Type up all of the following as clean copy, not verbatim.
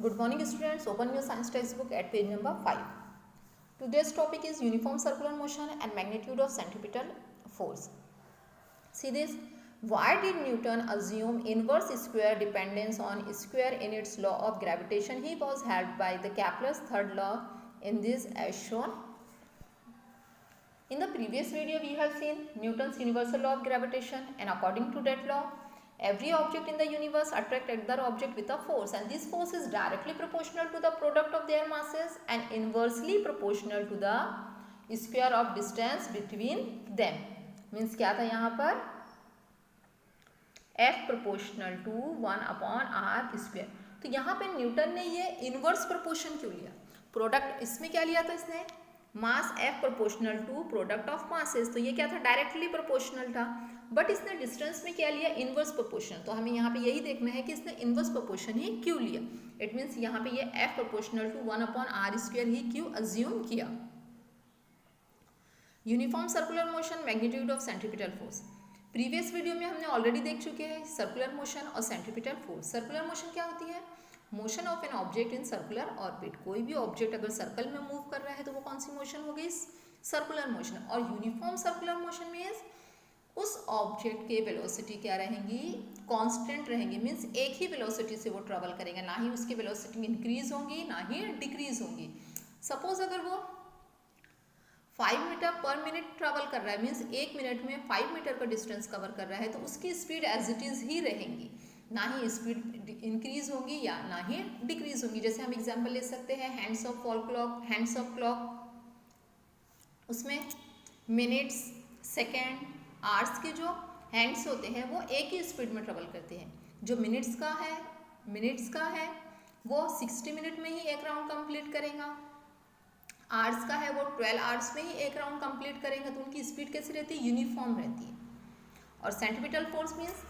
Good morning students, open your science textbook at page number 5. Today's topic is uniform circular motion and magnitude of centripetal force. See this, why did Newton assume inverse square dependence on square in its law of gravitation? He was helped by the Kepler's third law in this as shown. In the previous video we have seen Newton's universal law of gravitation, and according to that law every object in the universe attracts other object with a force, and this force is directly proportional to the product of their masses and inversely proportional to the square of distance between them. Means क्या था यहाँ पर F proportional to 1/r². तो यहाँ पे Newton ने ये inverse proportion क्यों लिया? प्रोडक्ट इसमें क्या लिया था इसने? Mass F proportional to product of masses. तो ये क्या था? डायरेक्टली प्रोपोर्शनल था. बट इसने डिस्टेंस में क्या लिया? Inverse proportion. तो हमें यहाँ पे यही देखना है कि इसने इनवर्स प्रोपोर्शन ही क्यों लिया. इट मीन्स यहाँ पे ये F प्रोपोर्शनल टू 1/r² ही क्यों अज्यूम किया. Uniform circular motion, magnitude of centripetal force. Previous video में हमने ऑलरेडी देख चुके हैं सर्कुलर मोशन और सेंट्रीपिटल फोर्स. सर्कुलर मोशन क्या होती है? Motion of an object in circular orbit. कोई भी ऑब्जेक्ट अगर सर्कल में मूव कर रहा है तो वो कौन सी मोशन हो गई? Circular motion. और यूनिफॉर्म सर्कुलर मोशन मीन्स उस ऑब्जेक्ट के वेलोसिटी क्या रहेंगी? कांस्टेंट रहेंगी. मीन्स एक ही वेलोसिटी से वो ट्रेवल करेगा, ना ही उसकी वेलोसिटी इंक्रीज होंगी ना ही डिक्रीज होंगी. सपोज अगर वो 5 मीटर पर मिनट ट्रेवल कर रहा है, मीन्स 1 मिनट में 5 मीटर का डिस्टेंस कवर कर रहा है, तो उसकी स्पीड एज इट इज़ ही रहेंगी, ना ही स्पीड इंक्रीज होगी या ना ही डिक्रीज होगी. जैसे हम एग्जांपल ले सकते हैं hands of wall clock, hands of clock. उसमें मिनट्स, सेकेंड, आवर्स के जो हैंड्स होते हैं वो एक ही स्पीड में ट्रेवल करते हैं. जो मिनट्स का है वो 60 मिनट में ही एक राउंड कंप्लीट करेगा. आवर्स का है वो 12 आवर्स में ही एक राउंड कंप्लीट करेंगे. तो उनकी स्पीड कैसी रहती है? यूनिफॉर्म रहती है. और centripetal force means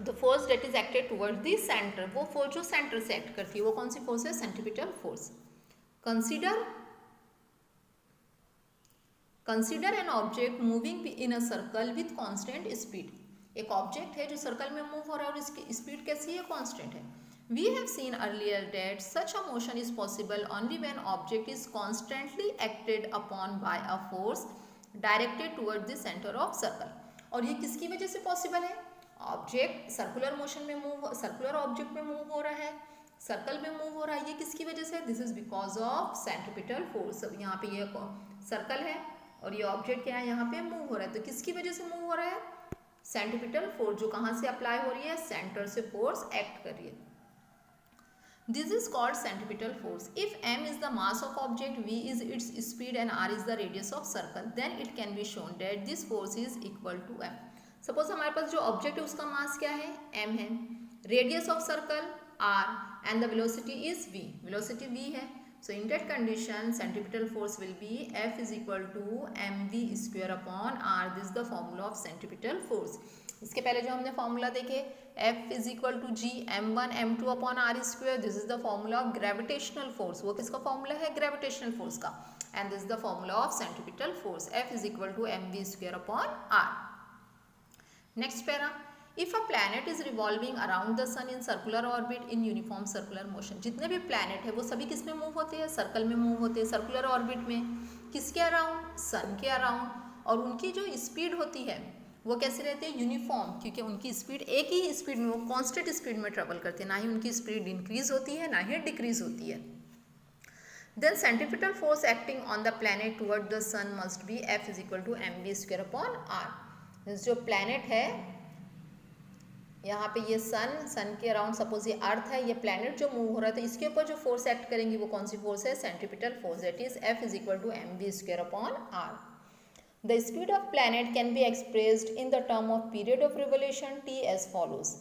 the force that is acted towards the centre. वो फोर्स जो सेंटर से एक्ट करती है वो कौन सी फोर्स है? Centripetal force. Consider an object moving in a circle with constant speed. एक ऑब्जेक्ट है जो सर्कल में मूव हो रहा है और इसकी स्पीड कैसी है? कांस्टेंट है. We have seen earlier that such a motion is possible only when object is constantly acted upon by a force directed towards the center of circle. और ये किसकी वजह से पॉसिबल है? ऑब्जेक्ट सर्कुलर मोशन में circular object में move हो रहा है, सर्कल में मूव हो रहा है. ये किसकी वजह से? This is because of centripetal force. अब यहाँ पे ये सर्कल है और ये ऑब्जेक्ट क्या है? यहाँ पे मूव हो रहा है. तो किसकी वजह से मूव हो रहा है? Centripetal force. जो कहाँ से अप्लाई हो रही है? सेंटर से फोर्स एक्ट कर रही है. This is called centripetal force. If m is the mass of object, v is its speed and r is the radius of circle, then it can be shown that this force is equal to m. Suppose हमारे पास जो object है उसका mass क्या है? m है. Radius of circle r and the velocity is v. Velocity v है. So in that condition, centripetal force will be F is equal to mv square upon r. This is the formula of centripetal force. इसके पहले जो हमने formula देखे F is equal to G m1 m2 upon r square. This is the formula of gravitational force. वो किसका formula है? Gravitational force का. And this is the formula of centripetal force. F is equal to mv square upon r. Next para, if a planet is revolving around the sun in circular orbit in uniform circular motion. जितने भी planet है वो सभी किस में move होते हैं? Circle में मूव होते हैं, सर्कुलर ऑर्बिट में. किसके अराउंड? सन के अराउंड. और उनकी जो स्पीड होती है वो कैसे रहते हैं? यूनिफॉर्म. क्योंकि उनकी स्पीड एक ही स्पीड में, वो कांस्टेंट स्पीड में ट्रेवल करते हैं, ना ही उनकी स्पीड इंक्रीज होती है ना ही डिक्रीज होती है. Then centripetal force acting on the planet toward the sun must be F is equal to mv square upon r. जो प्लैनेट है यहाँ पे ये सन के अराउंड, सपोज ये अर्थ है, ये प्लैनेट जो मूव हो रहा है, तो इसके ऊपर जो फोर्स एक्ट करेंगी वो कौन सी फोर्स है? Centripetal force. That is F is equal to mv square upon r. The speed of planet can be expressed in the term of period of revolution t as follows.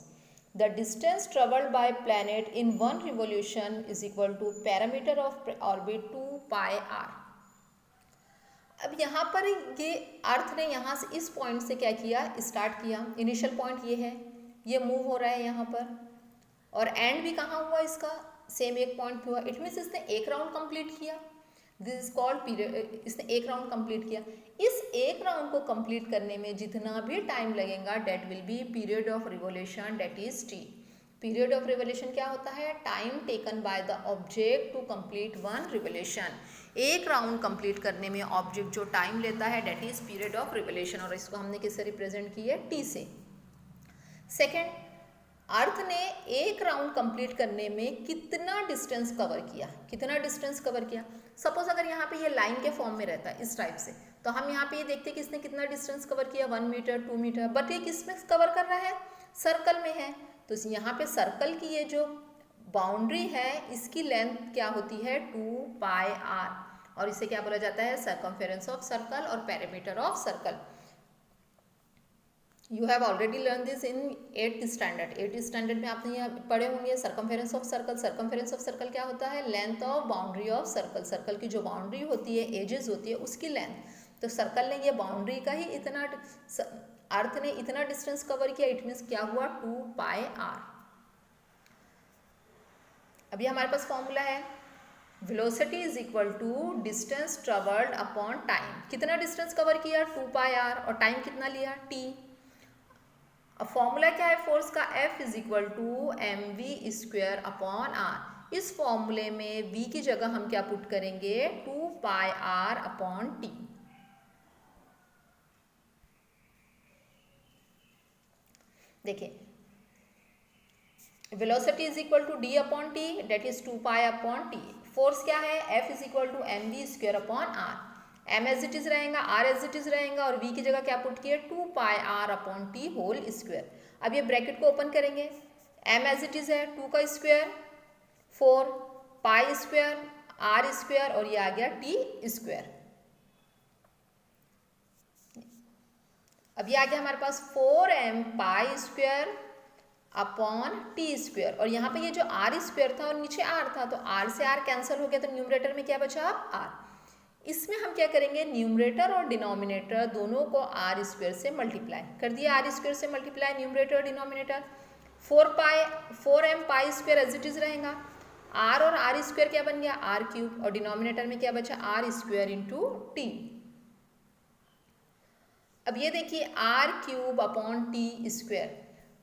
The distance traveled by planet in one revolution is equal to parameter of orbit 2 pi r. अब यहाँ पर ये अर्थ ने यहाँ से इस point से क्या किया? स्टार्ट किया. इनिशियल पॉइंट ये है, ये मूव हो रहा है यहाँ पर, और एंड भी कहाँ हुआ इसका? सेम एक पॉइंट पे हुआ. इट मीन्स इसने एक राउंड कंप्लीट किया. This is called period. इसने एक राउंड कंप्लीट किया. इस एक राउंड को कंप्लीट करने में जितना भी टाइम लगेगा that will be period of revolution, that is T. Period of revolution क्या होता है? Time taken by the object to complete one revolution. एक राउंड कंप्लीट करने में ऑब्जेक्ट जो टाइम लेता है that is period of revolution, और इसको हमने किससे रिप्रेजेंट की है? टी से। सेकेंड, अर्थ ने एक राउंड कंप्लीट करने में कितना डिस्टेंस कवर किया? कितना डिस्टेंस कवर किया? सपोज अगर यहाँ पे ये लाइन के फॉर्म में रहता है इस टाइप से, तो हम यहाँ पे ये देखते हैं कि इसने कितना डिस्टेंस कवर किया, 1 मीटर 2 मीटर, बट ये किस में कवर कर रहा है? सर्कल में है। तो यहाँ पे सर्कल की ये जो बाउंड्री है इसकी लेंथ क्या होती है? 2 पाई आर, और इसे क्या बोला जाता है? सर्कमफेरेंस ऑफ सर्कल और perimeter of circle. You have already learn this in 8th standard. 8th standard में आपने यहाँ पढ़े होंगे circumference of circle. Circumference of circle क्या होता है? Length of boundary of circle. Circle की जो बाउंड्री होती है, एजेस होती है, उसकी लेंथ। तो सर्कल ने ये बाउंड्री का ही इतना, अर्थ ने इतना डिस्टेंस कवर किया, इट मीन्स क्या हुआ? 2 पाई आर। अभी हमारे पास फॉर्मूला है, velocity is equal to distance travelled upon time. कितना डिस्टेंस कवर किया? 2 पाई आर, और टाइम कितना लिया? टी। अब फॉर्मूला क्या है फोर्स का? F is equal to m v square upon r. इस फॉर्मूले में v की जगह हम क्या पुट करेंगे? 2 पाई आर अपॉन टी। देखिए, velocity is equal to d upon t, that is 2 pi upon t. Force क्या है? F is equal to m v square upon r. m as it is रहेगा, r as it is रहेगा, और v की जगह क्या put किए? 2 pi r upon t whole square. अब ये ब्रैकेट को ओपन करेंगे, m एज इट इज है 2 का square 4 pi square r square, और ये आ गया t स्क्वायर। अब ये आ गया हमारे पास 4m pi square upon t square, और यहाँ पे ये जो r स्क्वायर था और नीचे r था, तो r से r कैंसिल हो गया, तो न्यूमरेटर में क्या बचा? r। इसमें हम क्या करेंगे? न्यूमरेटर और डिनोमिनेटर दोनों को आर स्क्वायर से मल्टीप्लाई कर दिया। आर स्क्वायर से मल्टीप्लाई न्यूमरेटर और denominator. 4m pi square as it is रहेगा। आर और आर स्क्वायर क्या बन गया? आर क्यूब, और डिनोमिनेटर में क्या बचा? R square into t. अब ये देखिए, r cube upon t square.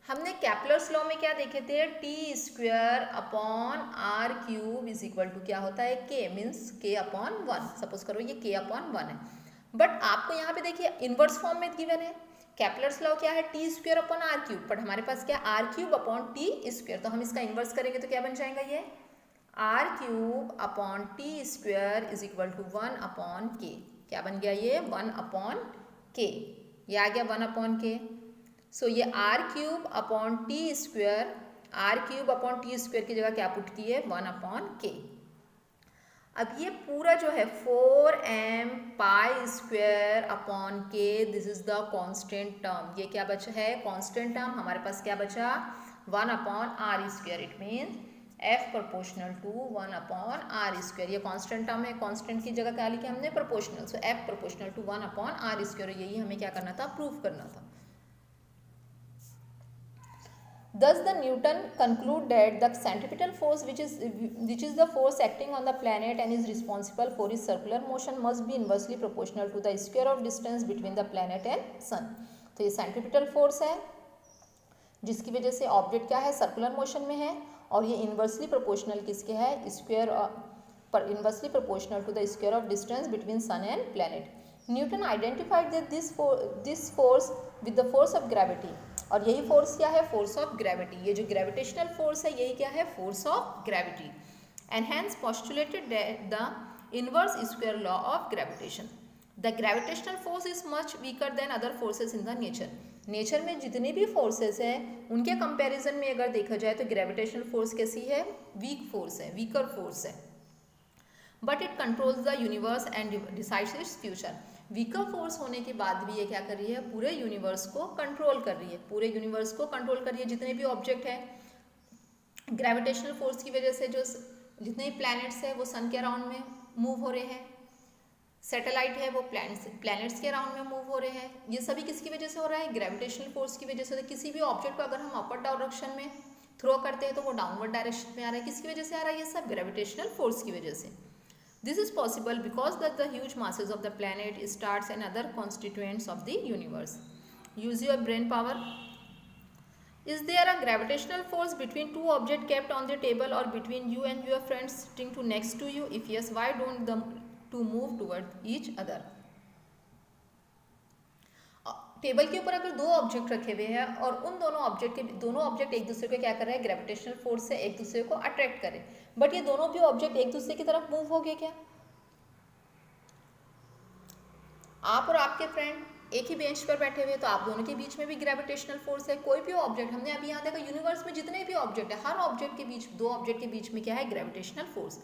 हमने कैपलर्स लॉ में क्या देखे थे? T square upon r cube is equal to क्या होता है? के, मीन्स के अपॉन 1। सपोज करो ये के अपॉन 1 है, बट आपको यहाँ पे देखिए इनवर्स फॉर्म में गिवन है। कैपलर्स लॉ क्या है? T square upon r cube, but हमारे पास क्या? R cube upon t square. तो हम इसका इन्वर्स करेंगे तो क्या बन जाएगा? ये r cube upon t square is equal to 1 upon k. क्या बन गया? ये 1 अपॉन के। ये आ गया 1 अपॉन के। सो ये r cube upon t square, r cube upon t square की जगह क्या पुट की है? 1 अपॉन के। अब ये पूरा जो है 4m pi square upon k, this is the constant term. ये क्या बचा है? Constant term. हमारे पास क्या बचा? 1 upon r square. It means f proportional to 1 upon r square. ये कांस्टेंट टर्म है, कांस्टेंट की जगह क्या लिखा हमने? Proportional. So f proportional to 1 upon r square. यही हमें क्या करना था? प्रूफ करना था। Thus, the Newton conclude that the centripetal force, which is the force acting on the planet and is responsible for its circular motion, must be inversely proportional to the square of distance between the planet and sun. तो ये centripetal force है जिसकी वजह से object क्या है? Circular motion में है, और ये इन्वर्सली प्रोपोर्शनल किसके है? स्क्वायर पर, inversely proportional to the square of distance between sun and planet. Newton identified that this force with the force of gravity, और यही फोर्स क्या है? Force of gravity. ये जो ग्रेविटेशनल फोर्स है यही क्या है? Force of gravity. And hence postulated the inverse square law of gravitation. The gravitational force is much weaker than other forces in the nature. Nature में जितने भी फोर्सेस हैं उनके कंपैरिजन में अगर देखा जाए तो ग्रेविटेशनल फोर्स कैसी है? वीक फोर्स है, वीकर फोर्स है। But it controls the universe and decides its future. Weaker force होने के बाद भी ये क्या कर रही है? पूरे यूनिवर्स को कंट्रोल कर रही है, पूरे यूनिवर्स को कंट्रोल कर रही है। जितने भी ऑब्जेक्ट हैं, ग्रेविटेशनल फोर्स की वजह से जो जितने भी प्लैनेट्स हैं वो सन के अराउंड में मूव हो रहे हैं, सैटेलाइट है वो प्लैनेट्स के अराउंड में मूव हो रहे हैं। ये सभी किसकी वजह से हो रहा है? ग्रेविटेशनल फोर्स की वजह से। तो किसी भी ऑब्जेक्ट को अगर हम अपर डायरेक्शन में थ्रो करते हैं तो वो डाउनवर्ड डायरेक्शन में आ रहा है। किसकी वजह से आ रहा है? ये सब ग्रेविटेशनल फोर्स की वजह से। This is possible because that the huge masses of the planet, stars and other constituents of the universe. Use your brain power. Is there a gravitational force between two objects kept on the table or between you and your friends sitting to next to you? If yes, why don't the two move toward each other? Table के ऊपर अगर दो object रखे हुए हैं और उन दोनों ऑब्जेक्ट एक दूसरे को क्या कर रहे हैं, ग्रेविटेशनल फोर्स से एक दूसरे को अट्रैक्ट करें, बट ये दोनों भी ऑब्जेक्ट एक दूसरे की तरफ मूव हो गए क्या? आप और आपके फ्रेंड एक ही बेंच पर बैठे हुए, तो आप दोनों के बीच में भी ग्रेविटेशनल फोर्स है। कोई भी ऑब्जेक्ट, हमने अभी यहाँ देखा यूनिवर्स में जितने भी ऑब्जेक्ट है, हर ऑब्जेक्ट के बीच, दो ऑब्जेक्ट के बीच में क्या है, gravitational force.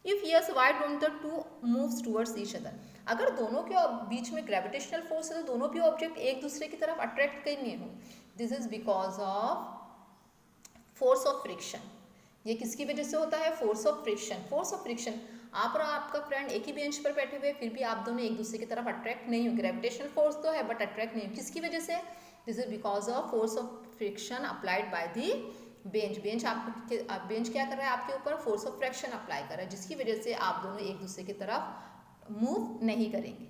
If yes, why don't the two moves towards each other? अगर दोनों के बीच में ग्रेविटेशनल फोर्स है तो दोनों भी ऑब्जेक्ट एक दूसरे की तरफ अट्रैक्ट करने हो। This is because of force of friction. ये किसकी वजह से होता है? Force of friction. Force of friction, आप और आपका फ्रेंड एक ही बेंच पर बैठे हुए, फिर भी आप दोनों एक दूसरे की तरफ अट्रैक्ट नहीं हो। ग्रेविटेशनल फोर्स तो है बट अट्रैक्ट नहीं हो, किसकी वजह से? This is because of force of friction applied by the bench. Bench क्या कर रहा है? आपके ऊपर फोर्स ऑफ फ्रिक्शन अप्लाई कर रहा है, जिसकी वजह से आप दोनों एक दूसरे की तरफ मूव नहीं करेंगे।